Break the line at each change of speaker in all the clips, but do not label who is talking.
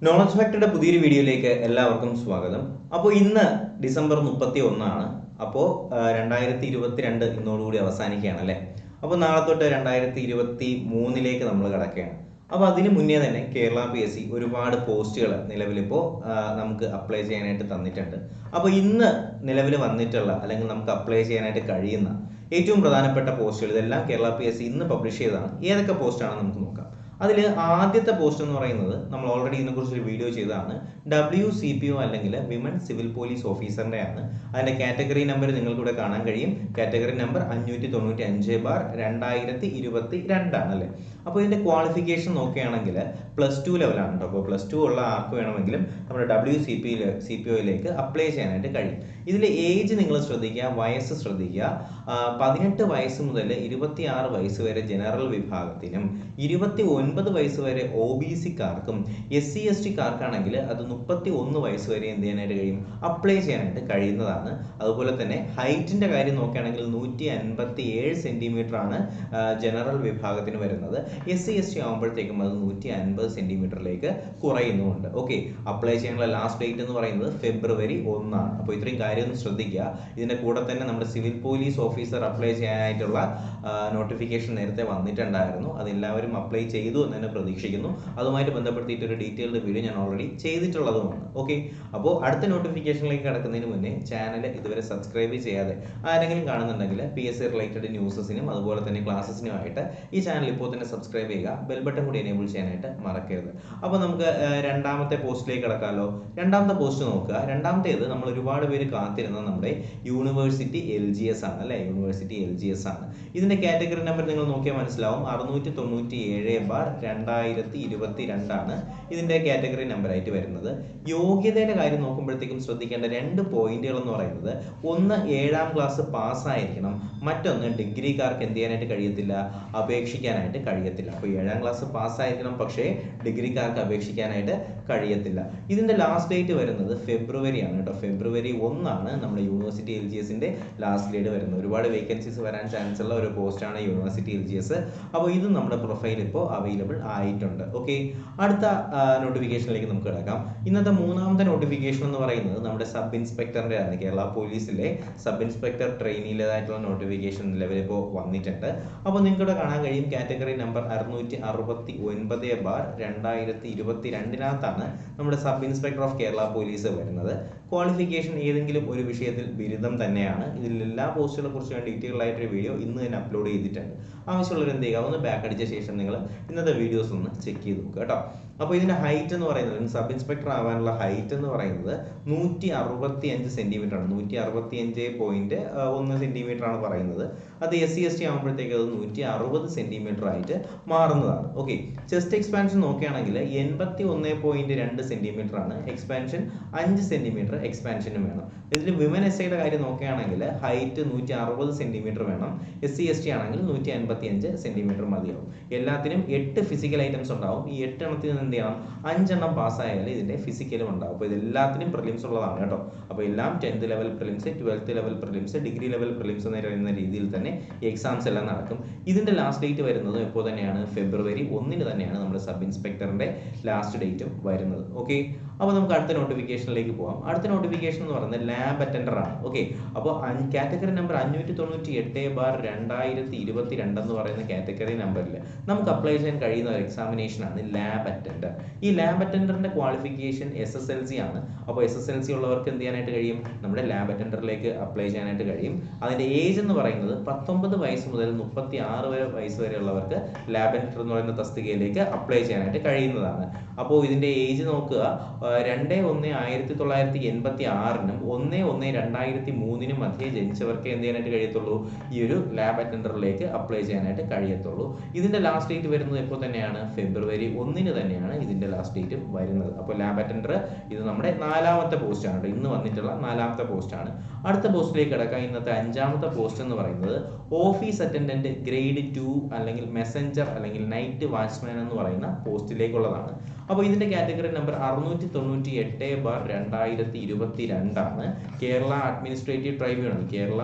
Knowledge ഫാക്ടറിയുടെ പുതിയൊരു വീഡിയോയിലേക്ക് എല്ലാവർക്കും സ്വാഗതം. അപ്പോൾ ഇന്ന് ഡിസംബർ 31 അപ്പോൾ 2022 ഇന്നോടുകൂടി അവസാനിക്കുകയാണ് അല്ലേ. അപ്പോൾ നാളെ തൊട്ട് 2023 നമ്മൾ കിടക്കുകയാണ്. അപ്പോൾ അതിന് മുന്നേ തന്നെ കേരള PSC ഒരുപാട് പോസ്റ്റുകൾ നിലവിലിപ്പോൾ നമുക്ക് അപ്ലൈ ചെയ്യാനായിട്ട് തന്നിട്ടുണ്ട്. അപ്പോൾ ഇന്ന് നിലവിൽ വന്നിട്ടുള്ള അല്ലെങ്കിൽ നമുക്ക് അപ്ലൈ ചെയ്യാനായിട്ട് കഴിയുന്ന ഏറ്റവും പ്രധാനപ്പെട്ട പോസ്റ്റുകൾ ഇതെല്ലാം കേരള PSC ഇന്ന് പബ്ലിഷ് ചെയ്തതാണ്. ഏതൊക്കെ പോസ്റ്റാണെന്ന് നമുക്ക് നോക്കാം. അതിൽ ആദ്യത്തെ പോസ്റ്റ് എന്ന് പറയുന്നത് നമ്മൾ ഓൾറെഡി ഇതിനെക്കുറിച്ച് ഒരു വീഡിയോ ചെയ്തതാണ്. WCPO അല്ലെങ്കിൽ വിമൻ സിവിൽ പോലീസ് ഓഫീസറിൻ്റെ ആണ്. അതിൻ്റെ കാറ്റഗറി നമ്പർ നിങ്ങൾക്കിവിടെ കാണാൻ കഴിയും. കാറ്റഗറി നമ്പർ 595/2022 ആണല്ലേ. അപ്പോൾ ഇതിൻ്റെ ക്വാളിഫിക്കേഷൻ നോക്കുകയാണെങ്കിൽ +2 ലെവലാണ് കേട്ടോ. അപ്പോൾ +2 ഉള്ള ആർക്ക് വേണമെങ്കിലും നമ്മുടെ WCPOയിലേക്ക് അപ്ലൈ ചെയ്യാനായിട്ട് കഴിയും. ഇതിൽ ഏജ് നിങ്ങൾ ശ്രദ്ധിക്കുക, വയസ്സ് ശ്രദ്ധിക്കുക. 18 വയസ്സ് മുതൽ 26 വയസ്സ് വരെ ജനറൽ വിഭാഗത്തിനും 29 വയസ്സ് വരെ OBC-ക്കാർക്കും SC/ST-ക്കാർക്കാണെങ്കിൽ അത് 31 വയസ്സ് വരെ എന്ത് ചെയ്യാനായിട്ട് കഴിയും, അപ്ലൈ ചെയ്യാനായിട്ട് കഴിയുന്നതാണ്. അതുപോലെ തന്നെ ഹൈറ്റിൻ്റെ കാര്യം നോക്കുകയാണെങ്കിൽ 157 സെൻറ്റിമീറ്റർ ആണ് ജനറൽ വിഭാഗത്തിന് വരുന്നത്. SC/ST ആകുമ്പോഴത്തേക്കും അത് 150 സെൻറ്റിമീറ്ററിലേക്ക് കുറയുന്നുമുണ്ട്. ഓക്കെ, അപ്ലൈ ചെയ്യാനുള്ള ലാസ്റ്റ് ഡേറ്റ് എന്ന് പറയുന്നത് ഫെബ്രുവരി 1 ആണ്. അപ്പോൾ ഇത്രയും കാര്യം ഒന്ന് ശ്രദ്ധിക്കുക. ഇതിൻ്റെ കൂടെ തന്നെ നമ്മുടെ സിവിൽ പോലീസ് ഓഫീസർ അപ്ലൈ ചെയ്യാനായിട്ടുള്ള നോട്ടിഫിക്കേഷൻ നേരത്തെ വന്നിട്ടുണ്ടായിരുന്നു. അതെല്ലാവരും അപ്ലൈ ചെയ്തു എന്ന് തന്നെ പ്രതീക്ഷിക്കുന്നു. അതുമായിട്ട് ബന്ധപ്പെടുത്തിയിട്ട് ഒരു ഡീറ്റെയിൽഡ് വീഡിയോ ഞാൻ ഓൾറെഡി ചെയ്തിട്ടുള്ളതുമാണ്. ഓക്കെ, അപ്പോൾ അടുത്ത നോട്ടിഫിക്കേഷനിലേക്ക് കടക്കുന്നതിന് മുന്നേ ചാനൽ ഇതുവരെ സബ്സ്ക്രൈബ് ചെയ്യാതെ ആരെങ്കിലും കാണുന്നുണ്ടെങ്കിൽ PSC റിലേറ്റഡ് ന്യൂസസിനും അതുപോലെ തന്നെ ക്ലാസ്സസിനുമായിട്ട് ഈ ചാനൽ ഇപ്പോൾ തന്നെ സബ്സ്ക്രൈബ് ചെയ്യുക. ബെൽ ബട്ടൺ കൂടി എനേബിൾ ചെയ്യാനായിട്ട് മറക്കരുത്. അപ്പോൾ നമുക്ക് രണ്ടാമത്തെ പോസ്റ്റിലേക്ക് കടക്കാമല്ലോ. രണ്ടാമത്തെ പോസ്റ്റ് നോക്കുക. രണ്ടാമത്തേത് നമ്മൾ ഒരുപാട് പേര് കാത്തിരുന്ന നമ്മുടെ യൂണിവേഴ്സിറ്റി LGS ആണ് അല്ലേ. യൂണിവേഴ്സിറ്റി LGS ആണ്. ഇതിൻ്റെ കാറ്റഗറി നമ്പർ നിങ്ങൾ നോക്കിയാൽ മനസ്സിലാവും. 697/2022 ആണ് ഇതിൻ്റെ കാറ്റഗറി നമ്പറായിട്ട് വരുന്നത്. യോഗ്യതയുടെ കാര്യം നോക്കുമ്പോഴത്തേക്കും ശ്രദ്ധിക്കേണ്ട 2 പോയിന്റുകൾ എന്ന് പറയുന്നത്, ഒന്ന് 7ാം ക്ലാസ് പാസ്സായിരിക്കണം, മറ്റൊന്ന് ഡിഗ്രിക്കാർക്ക് എന്ത് ചെയ്യാനായിട്ട് കഴിയത്തില്ല, അപേക്ഷിക്കാനായിട്ട് കഴിയത്തില്ല. അപ്പോൾ 7ാം ക്ലാസ് പാസ്സായിരിക്കണം, പക്ഷേ ഡിഗ്രിക്കാർക്ക് അപേക്ഷിക്കാനായിട്ട് കഴിയത്തില്ല. ഇതിൻ്റെ ലാസ്റ്റ് ഡേറ്റ് വരുന്നത് ഫെബ്രുവരി ആണ് കേട്ടോ. ഫെബ്രുവരി 1 ആണ് നമ്മുടെ യൂണിവേഴ്സിറ്റി LGSന്റെ ലാസ്റ്റ് ഡേറ്റ് വരുന്നത്. ഒരുപാട് വേക്കൻസീസ് വരാൻ ചാൻസ് ഉള്ള ഒരു പോസ്റ്റാണ് യൂണിവേഴ്സിറ്റി LGS. അപ്പോൾ ഇത് നമ്മുടെ പ്രൊഫൈൽ ഇപ്പോൾ അവൈലബിൾ ആയിട്ടുണ്ട്. ഓക്കെ, അടുത്ത നോട്ടിഫിക്കേഷനിലേക്ക് നമുക്ക് കിടക്കാം. ഇന്നത്തെ മൂന്നാമത്തെ നോട്ടിഫിക്കേഷൻ എന്ന് പറയുന്നത് നമ്മുടെ സബ് ഇൻസ്പെക്ടറിൻ്റെ ആണ്. കേരള പോലീസിലെ സബ് ഇൻസ്പെക്ടർ ട്രെയിനിയിലേതായിട്ടുള്ള നോട്ടിഫിക്കേഷൻ നിലവിൽ ഇപ്പോൾ വന്നിട്ടുണ്ട്. അപ്പോൾ നിങ്ങൾക്കിവിടെ കാണാൻ കഴിയും കാറ്റഗറി നമ്പർ 669/2022 നമ്മുടെ sub inspector of Kerala police വരുന്നത്. ക്വാളിഫിക്കേഷൻ ഏതെങ്കിലും ഒരു വിഷയത്തിൽ ബിരുദം തന്നെയാണ്. ഇതിൽ എല്ലാ പോസ്റ്റുകളെ കുറിച്ച് ഞാൻ ഡീറ്റെയിൽ ആയിട്ടൊരു വീഡിയോ ഇന്ന് തന്നെ അപ്ലോഡ് ചെയ്തിട്ടുണ്ട്. ആവശ്യമുള്ളവർ എന്ത് ചെയ്യുക, ഒന്ന് ബാക്ക് അടിച്ച ശേഷം നിങ്ങൾ ഇന്നത്തെ വീഡിയോസ് ഒന്ന് ചെക്ക് ചെയ്ത് നോക്കുക കേട്ടോ. അപ്പോൾ ഇതിൻ്റെ ഹൈറ്റ് എന്ന് പറയുന്നത്, സബ് ഇൻസ്പെക്ടർ ആവാനുള്ള ഹൈറ്റ് എന്ന് പറയുന്നത് 165 സെൻറ്റിമീറ്റർ ആണ്. 165.1 സെൻറ്റിമീറ്റർ ആണ് പറയുന്നത്. അത് SC/ST ആകുമ്പോഴത്തേക്ക് അത് 160 സെൻറ്റിമീറ്റർ ആയിട്ട് മാറുന്നതാണ്. ഓക്കെ, ചെസ്റ്റ് എക്സ്പാൻഷൻ നോക്കുകയാണെങ്കിൽ 81.2 സെൻറ്റിമീറ്റർ ആണ്. എക്സ്പാൻഷൻ 5 സെൻറ്റിമീറ്റർ എക്സ്പാൻഷനും വേണം. ഇതിൽ വിമൻ SIയുടെ കാര്യം നോക്കുകയാണെങ്കിൽ ഹൈറ്റ് 160 സെൻറ്റിമീറ്റർ വേണം. SC/ST ആണെങ്കിൽ 155 സെൻറ്റിമീറ്റർ മതിയാവും. എല്ലാത്തിനും 8 ഫിസിക്കൽ ഐറ്റംസ് ഉണ്ടാവും. ഈ 8 എണ്ണത്തിൽ നിന്ന് എന്ത് ചെയ്യണം, 5 എണ്ണം പാസ്സായാൽ ഇതിൻ്റെ ഫിസിക്കലും ഉണ്ടാവും. അപ്പോൾ ഇതെല്ലാത്തിനും പ്രിലിംസ് ഉള്ളതാണ് കേട്ടോ. അപ്പോൾ എല്ലാം 10th level prelims, 12th level prelims, degree level prelims എന്ന് പറയുന്ന രീതിയിൽ തന്നെ ഈ എക്സാംസ് എല്ലാം നടക്കും. ഇതിൻ്റെ ലാസ്റ്റ് ഡേറ്റ് വരുന്നത് ഇപ്പോൾ തന്നെയാണ്, ഫെബ്രുവരി 1 തന്നെയാണ് നമ്മുടെ സബ് ഇൻസ്പെക്ടറിൻ്റെ ലാസ്റ്റ് ഡേറ്റും വരുന്നത്. ഓക്കെ, അപ്പോൾ നമുക്ക് അടുത്ത നോട്ടിഫിക്കേഷനിലേക്ക് പോകാം. അടുത്ത നോട്ടിഫിക്കേഷൻ എന്ന് പറയുന്നത് ലാബ് അറ്റൻഡർ ആണ്. ഓക്കെ, അപ്പോൾ കാറ്റഗറി നമ്പർ 598/2022 എന്ന് പറയുന്ന കാറ്റഗറി നമ്പറിൽ നമുക്ക് അപ്ലൈ ചെയ്യാൻ കഴിയുന്ന ഒരു എക്സാമിനേഷൻ ആണ് ലാബ് അറ്റൻഡർ. ഈ ലാബ് അറ്റൻഡറിന്റെ ക്വാളിഫിക്കേഷൻ SSLC ആണ്. അപ്പോൾ SSLC ഉള്ളവർക്ക് എന്ത് ചെയ്യാനായിട്ട് കഴിയും, നമ്മുടെ ലാബ് അറ്റൻഡറിലേക്ക് അപ്ലൈ ചെയ്യാനായിട്ട് കഴിയും. അതിൻ്റെ ഏജ് എന്ന് പറയുന്നത് 19 വയസ്സ് മുതൽ 36 വയസ്സ് വരെ ഉള്ളവർക്ക് ലാബ് അറ്റൻഡർ എന്ന് പറയുന്ന തസ്തികയിലേക്ക് അപ്ലൈ ചെയ്യാനായിട്ട് കഴിയുന്നതാണ്. അപ്പോൾ ഇതിൻ്റെ ഏജ് നോക്കുക, 2/1/1986 1/1/2003 മധ്യേ ജനിച്ചവർക്ക് എന്ത് ചെയ്യാനായിട്ട് കഴിയത്തുള്ളൂ, ഈ ഒരു ലാബ് അറ്റൻഡറിലേക്ക് അപ്ലൈ ചെയ്യാനായിട്ട് കഴിയത്തുള്ളൂ. ഇതിൻ്റെ ലാസ്റ്റ് ഡേറ്റ് വരുന്നത് ഇപ്പോൾ തന്നെയാണ്, ഫെബ്രുവരി 1 തന്നെയാണ് ഇതിൻ്റെ ലാസ്റ്റ് ഡേറ്റ് വരുന്നത്. അപ്പോൾ ലാബ് അറ്റൻഡർ ഇത് നമ്മുടെ 4ാമത്തെ പോസ്റ്റാണ്. ഇന്ന് വന്നിട്ടുള്ള 4ാമത്തെ പോസ്റ്റാണ്. അടുത്ത പോസ്റ്റിലേക്ക് കിടക്കാം. ഇന്നത്തെ 5ാമത്തെ പോസ്റ്റ് എന്ന് പറയുന്നത് ഓഫീസ് അറ്റൻഡന്റ് ഗ്രേഡ് 2 അല്ലെങ്കിൽ മെസ്സഞ്ചർ അല്ലെങ്കിൽ നൈറ്റ് വാച്ച്മാൻ എന്ന് പറയുന്ന പോസ്റ്റിലേക്കുള്ളതാണ്. അപ്പോൾ ഇതിന്റെ കാറ്റഗറി നമ്പർ 698/2022 ആണ്. കേരള അഡ്മിനിസ്ട്രേറ്റീവ്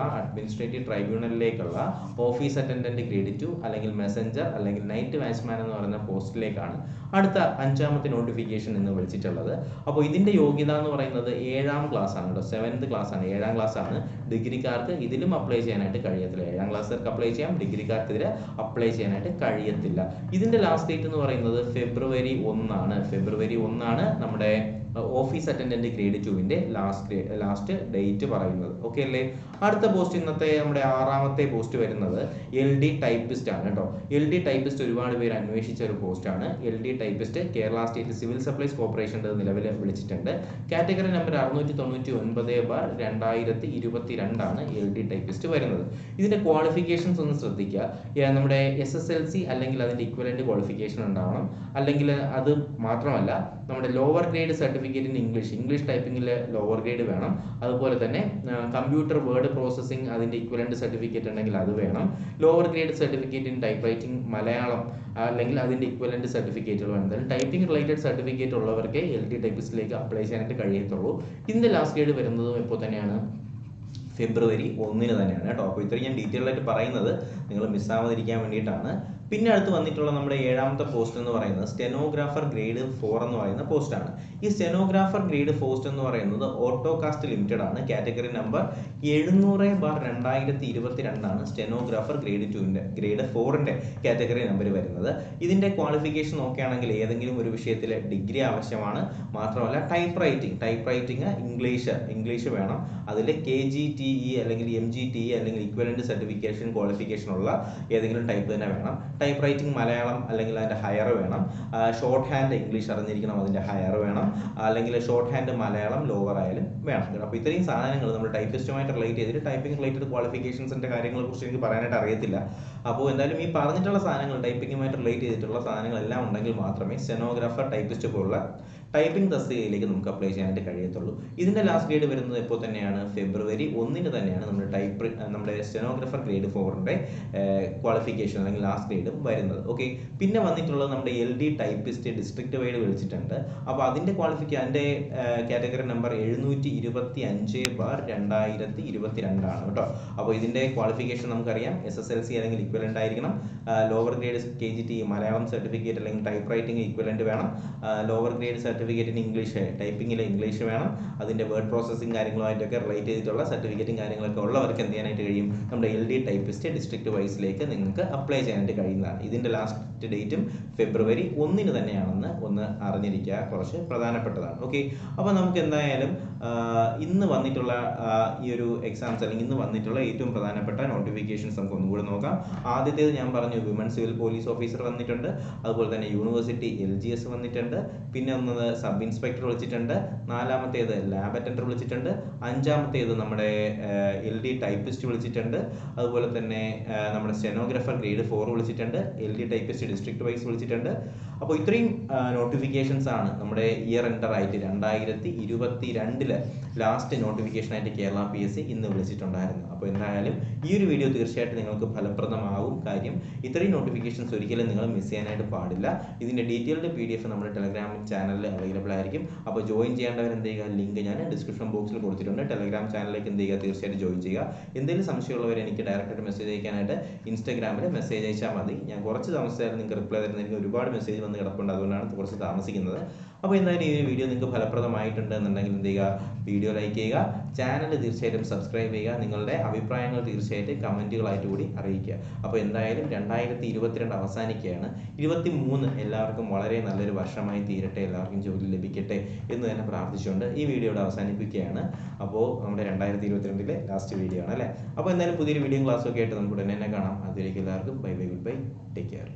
ട്രൈബ്യൂണലിലേക്കുള്ള ഓഫീസ് അറ്റൻഡന്റ് ഗ്രേഡ് 2 അല്ലെങ്കിൽ മെസ്സഞ്ചർ അല്ലെങ്കിൽ നൈറ്റ് വാച്ച്മാൻ എന്ന് പറയുന്ന പോസ്റ്റിലേക്കാണ് അടുത്ത 5ാമത്തെ നോട്ടിഫിക്കേഷൻ എന്ന് വിളിച്ചിട്ടുള്ളത്. അപ്പോൾ ഇതിന്റെ യോഗ്യത എന്ന് പറയുന്നത് 7ാം ക്ലാസ് ആണ് കേട്ടോ, 7th ക്ലാസ് ആണ്, 7ാം ക്ലാസ് ആണ്. ഡിഗ്രിക്കാർക്ക് ഇതിലും അപ്ലൈ ചെയ്യാനായിട്ട് കഴിയത്തില്ല. 7ാം ക്ലാസ്സുകാർക്ക് അപ്ലൈ ചെയ്യാം, ഡിഗ്രിക്കാർക്ക് ഇതിൽ അപ്ലൈ ചെയ്യാനായിട്ട് കഴിയത്തില്ല. ഇതിന്റെ ലാസ്റ്റ് ഡേറ്റ് എന്ന് പറയുന്നത് ഫെബ്രുവരി 1 ആണ്. ഫെബ്രുവരി 1 ആണ് നമ്മുടെ ഓഫീസ് അറ്റൻഡന്റ് ഗ്രേഡ് 2വിന്റെ ലാസ്റ്റ് ഡേറ്റ് പറയുന്നത്. ഓക്കെ അല്ലേ? അടുത്ത പോസ്റ്റ് ഇന്നത്തെ നമ്മുടെ 6ാമത്തെ പോസ്റ്റ് വരുന്നത് LD ടൈപ്പിസ്റ്റ് ആണ് കേട്ടോ. LD ടൈപ്പിസ്റ്റ് ഒരുപാട് പേര് അന്വേഷിച്ച ഒരു പോസ്റ്റ് ആണ്. LD typist Kerala state civil supplies കോർപ്പറേഷൻ്റെ നിലവിൽ വിളിച്ചിട്ടുണ്ട്. കാറ്റഗറി നമ്പർ 699/2022 ആണ് LD ടൈപ്പിസ്റ്റ് വരുന്നത്. ഇതിന്റെ ക്വാളിഫിക്കേഷൻസ് ഒന്ന് ശ്രദ്ധിക്കുക. നമ്മുടെ SSLC അല്ലെങ്കിൽ അതിന്റെ ഇക്വലന്റ് ക്വാളിഫിക്കേഷൻ ഉണ്ടാവണം. അല്ലെങ്കിൽ അത് മാത്രമല്ല നമ്മുടെ lower grade certificate in English ടൈപ്പിംഗിൽ ലോവർ ഗ്രേഡ് വേണം. അതുപോലെ തന്നെ കമ്പ്യൂട്ടർ വേർഡ് പ്രോസസ്സിംഗ് അതിന്റെ ഇക്വലന്റ് സർട്ടിഫിക്കറ്റ് ഉണ്ടെങ്കിൽ അത് വേണം. Lower grade certificate in typewriting Malayalam അല്ലെങ്കിൽ അതിന്റെ ഇക്വലന്റ് സർട്ടിഫിക്കറ്റുകൾ വേണം. ടൈപ്പിംഗ് റിലേറ്റഡ് സർട്ടിഫിക്കറ്റ് ഉള്ളവർക്ക് LD ടൈപ്പിസ്റ്റിലേക്ക് അപ്ലൈ ചെയ്യാനായിട്ട് കഴിയത്തുള്ളൂ. ഇതിന്റെ ലാസ്റ്റ് ഡേറ്റ് വരുന്നതും ഇപ്പോൾ തന്നെയാണ് ഫെബ്രുവരി 1 തന്നെയാണ് കേട്ടോ. അപ്പോൾ ഇത്രയും ഞാൻ ഡീറ്റെയിൽ ആയിട്ട് പറയുന്നത് നിങ്ങൾ മിസ്സാവാതിരിക്കാൻ വേണ്ടിയിട്ടാണ്. പിന്നെ അടുത്ത് വന്നിട്ടുള്ള നമ്മുടെ 7ാമത്തെ പോസ്റ്റ് എന്ന് പറയുന്നത് സ്റ്റെനോഗ്രാഫർ ഗ്രേഡ് 4 എന്ന് പറയുന്ന പോസ്റ്റാണ്. ഈ സ്റ്റെനോഗ്രാഫർ ഗ്രേഡ് പോസ്റ്റ് എന്ന് പറയുന്നത് ഓട്ടോകാസ്റ്റ് ലിമിറ്റഡ് ആണ്. കാറ്റഗറി നമ്പർ 700/2022 ആണ് സ്റ്റെനോഗ്രാഫർ ഗ്രേഡ് 4ന്റെ കാറ്റഗറി നമ്പർ വരുന്നത്. ഇതിന്റെ ക്വാളിഫിക്കേഷൻ നോക്കുകയാണെങ്കിൽ ഏതെങ്കിലും ഒരു വിഷയത്തിൽ ഡിഗ്രി ആവശ്യമാണ്. മാത്രമല്ല ടൈപ്പ് റൈറ്റിംഗ് ഇംഗ്ലീഷ് വേണം. അതിൽ KGTE അല്ലെങ്കിൽ MGTE അല്ലെങ്കിൽ ഇക്വലന്റ് സർട്ടിഫിക്കേഷൻ ക്വാളിഫിക്കേഷൻ ഉള്ള ഏതെങ്കിലും ടൈപ്പ് തന്നെ വേണം. ടൈപ്പ് റൈറ്റിംഗ് മലയാളം അല്ലെങ്കിൽ അതിന്റെ ഹയർ വേണം. ഷോർട്ട് ഹാൻഡ് ഇംഗ്ലീഷ് അറിഞ്ഞിരിക്കണം, അതിന്റെ ഹയർ വേണം. അല്ലെങ്കിൽ ഷോർട്ട് ഹാൻഡ് മലയാളം ലോവർ ആയാലും വേണം. അപ്പോൾ ഇത്രയും സാധനങ്ങൾ നമ്മൾ ടൈപ്പിസ്റ്റുമായിട്ട് റിലേറ്റ് ചെയ്തിട്ട് ടൈപ്പിംഗ് റിലേറ്റഡ് ക്വാളിഫിക്കേഷൻസിന്റെ കാര്യങ്ങളെ കുറിച്ച് എനിക്ക് പറയാനായിട്ട് അറിയത്തില്ല. അപ്പോൾ എന്തായാലും ഈ പറഞ്ഞിട്ടുള്ള സാധനങ്ങൾ ടൈപ്പിംഗുമായിട്ട് റിലേറ്റ് ചെയ്തിട്ടുള്ള സാധനങ്ങളെല്ലാം ഉണ്ടെങ്കിൽ മാത്രമേ സ്റ്റെനോഗ്രാഫർ ടൈപ്പിസ്റ്റ് പോലുള്ള ടൈപ്പിംഗ് തസ്തികയിലേക്ക് നമുക്ക് അപ്ലൈ ചെയ്യാനായിട്ട് കഴിയത്തുള്ളൂ. ഇതിന്റെ ലാസ്റ്റ് ഡേറ്റ് വരുന്നത് ഇപ്പോൾ തന്നെയാണ് ഫെബ്രുവരി 1 തന്നെയാണ് നമ്മുടെ സ്റ്റെനോഗ്രാഫർ ഗ്രേഡ് 4ന്റെ ക്വാളിഫിക്കേഷൻ അല്ലെങ്കിൽ ലാസ്റ്റ് ഡേറ്റ് വരുന്നത്. ഓക്കെ. പിന്നെ വന്നിട്ടുള്ളത് നമ്മുടെ LD ടൈപ്പിസ്റ്റ് ഡിസ്ട്രിക്ട് വൈഡ് വിളിച്ചിട്ടുണ്ട്. അപ്പോൾ അതിന്റെ അതിന്റെ കാറ്റഗറി നമ്പർ 725/2022 ആണ് കേട്ടോ. അപ്പോൾ ഇതിന്റെ ക്വാളിഫിക്കേഷൻ നമുക്കറിയാം SSLC അല്ലെങ്കിൽ ഇക്വലന്റ് ആയിരിക്കണം. Lower grade KGTE Malayalam certificate അല്ലെങ്കിൽ ടൈപ്പ് റൈറ്റിംഗ് ഇക്വലന്റ് വേണം. Lower grade certificate in English ടൈപ്പിംഗിൽ ഇംഗ്ലീഷ് വേണം. അതിന്റെ വേർഡ് പ്രോസസ്സിംഗ് കാര്യങ്ങളുമായിട്ടൊക്കെ റിലേറ്റ് ചെയ്തിട്ടുള്ള സർട്ടിഫിക്കറ്റും കാര്യങ്ങളൊക്കെ ഉള്ളവർക്ക് എന്ത് ചെയ്യാനായിട്ട് കഴിയും? നമ്മുടെ LD ടൈപ്പിസ്റ്റ് ഡിസ്ട്രിക്ട് വൈസിലേക്ക് നിങ്ങൾക്ക് അപ്ലൈ ചെയ്യാനായിട്ട് കഴിയുന്നതാണ്. ഇതിന്റെ ലാസ്റ്റ് ഡേറ്റും ഫെബ്രുവരി 1 തന്നെയാണെന്ന് ഒന്ന് അറിഞ്ഞിരിക്കുക, കുറച്ച് പ്രധാനപ്പെട്ടതാണ്. ഓക്കെ. അപ്പോൾ നമുക്ക് എന്തായാലും ഇന്ന് വന്നിട്ടുള്ള ഈ ഒരു എക്സാംസ് അല്ലെങ്കിൽ ഇന്ന് വന്നിട്ടുള്ള ഏറ്റവും പ്രധാനപ്പെട്ട നോട്ടിഫിക്കേഷൻസ് നമുക്ക് ഒന്നുകൂടി നോക്കാം. ആദ്യത്തേത് ഞാൻ പറഞ്ഞു വിമൻ സിവിൽ പോലീസ് ഓഫീസർ വന്നിട്ടുണ്ട്. അതുപോലെ തന്നെ യൂണിവേഴ്സിറ്റി LGS വന്നിട്ടുണ്ട്. പിന്നെ ഒന്നത് സബ് ഇൻസ്പെക്ടർ വിളിച്ചിട്ടുണ്ട്. 4ാമത്തേത് ലാബ് അറ്റൻഡർ വിളിച്ചിട്ടുണ്ട്. 5ാമത്തേത് നമ്മുടെ LD ടൈപ്പിസ്റ്റ് വിളിച്ചിട്ടുണ്ട്. അതുപോലെ തന്നെ നമ്മുടെ സ്റ്റെനോഗ്രാഫർ ഗ്രേഡ് 4 വിളിച്ചിട്ടുണ്ട്. LD ടൈപ്പിസ്റ്റ് ഡിസ്ട്രിക്ട് വൈസ് വിളിച്ചിട്ടുണ്ട്. അപ്പോൾ ഇത്രയും നോട്ടിഫിക്കേഷൻസ് ആണ് നമ്മുടെ ഇയർ എൻഡർ ആയിട്ട് 2022 ലാസ്റ്റ് നോട്ടിഫിക്കേഷൻ ആയിട്ട് കേരള PSC ഇന്ന് വിളിച്ചിട്ടുണ്ടായിരുന്നു. അപ്പോൾ എന്തായാലും ഈ ഒരു വീഡിയോ തീർച്ചയായിട്ടും നിങ്ങൾക്ക് ഫലപ്രദമാകും. കാര്യം ഇത്രയും നോട്ടിഫിക്കേഷൻസ് ഒരിക്കലും നിങ്ങൾ മിസ് ചെയ്യാനായിട്ട് പാടില്ല. ഇതിന്റെ ഡീറ്റെയിൽഡ് PDF നമ്മുടെ ടെലഗ്രാം ചാനലിൽ അവൈലബിൾ ആയിരിക്കും. അപ്പോൾ ജോയിൻ ചെയ്യേണ്ടവർ എന്ത് ചെയ്യുക, ലിങ്ക് ഞാൻ ഡിസ്ക്രിപ്ഷൻ ബോക്സിൽ കൊടുത്തിട്ടുണ്ട്. ടെലഗ്രാം ചാനലിലേക്ക് എന്ത് ചെയ്യുക, തീർച്ചയായിട്ടും ജോയിൻ ചെയ്യുക. എന്തെങ്കിലും സംശയമുള്ളവർ എനിക്ക് ഡയറക്റ്റായിട്ട് മെസ്സേജ് അയക്കാനായിട്ട് ഇൻസ്റ്റാഗ്രാമിൽ മെസ്സേജ് അയച്ചാൽ മതി. ഞാൻ കുറച്ച് താമസിച്ചാലും നിങ്ങൾക്ക് റിപ്ലൈ തരുന്നത്. എനിക്ക് ഒരുപാട് മെസ്സേജ് വന്ന് കിടപ്പുണ്ട്, അതുകൊണ്ടാണ് കുറച്ച് താമസിക്കുന്നത്. അപ്പോൾ എന്തായാലും ഈ വീഡിയോ നിങ്ങൾക്ക് ഫലപ്രദമായിട്ടുണ്ട് എന്നുണ്ടെങ്കിൽ എന്ത് ചെയ്യുക, വീഡിയോ ലൈക്ക് ചെയ്യുക, ചാനൽ തീർച്ചയായിട്ടും സബ്സ്ക്രൈബ് ചെയ്യുക, നിങ്ങളുടെ അഭിപ്രായങ്ങൾ തീർച്ചയായിട്ടും കമൻറ്റുകളായിട്ട് കൂടി അറിയിക്കുക. അപ്പോൾ എന്തായാലും 2022 അവസാനിക്കുകയാണ്. 23 എല്ലാവർക്കും വളരെ നല്ലൊരു വർഷമായി തീരട്ടെ, എല്ലാവർക്കും ജോലി ലഭിക്കട്ടെ എന്ന് തന്നെ പ്രാർത്ഥിച്ചുകൊണ്ട് ഈ വീഡിയോയുടെ അവസാനിപ്പിക്കുകയാണ്. അപ്പോൾ നമ്മുടെ 2022 ലാസ്റ്റ് വീഡിയോ ആണ് അല്ലേ. അപ്പോൾ എന്തായാലും പുതിയൊരു വീഡിയോ ക്ലാസ്സൊക്കെ ആയിട്ട് നമുക്ക് ഉടനെ തന്നെ കാണാം. അതിലേക്ക് എല്ലാവർക്കും bye bye, good bye, take care.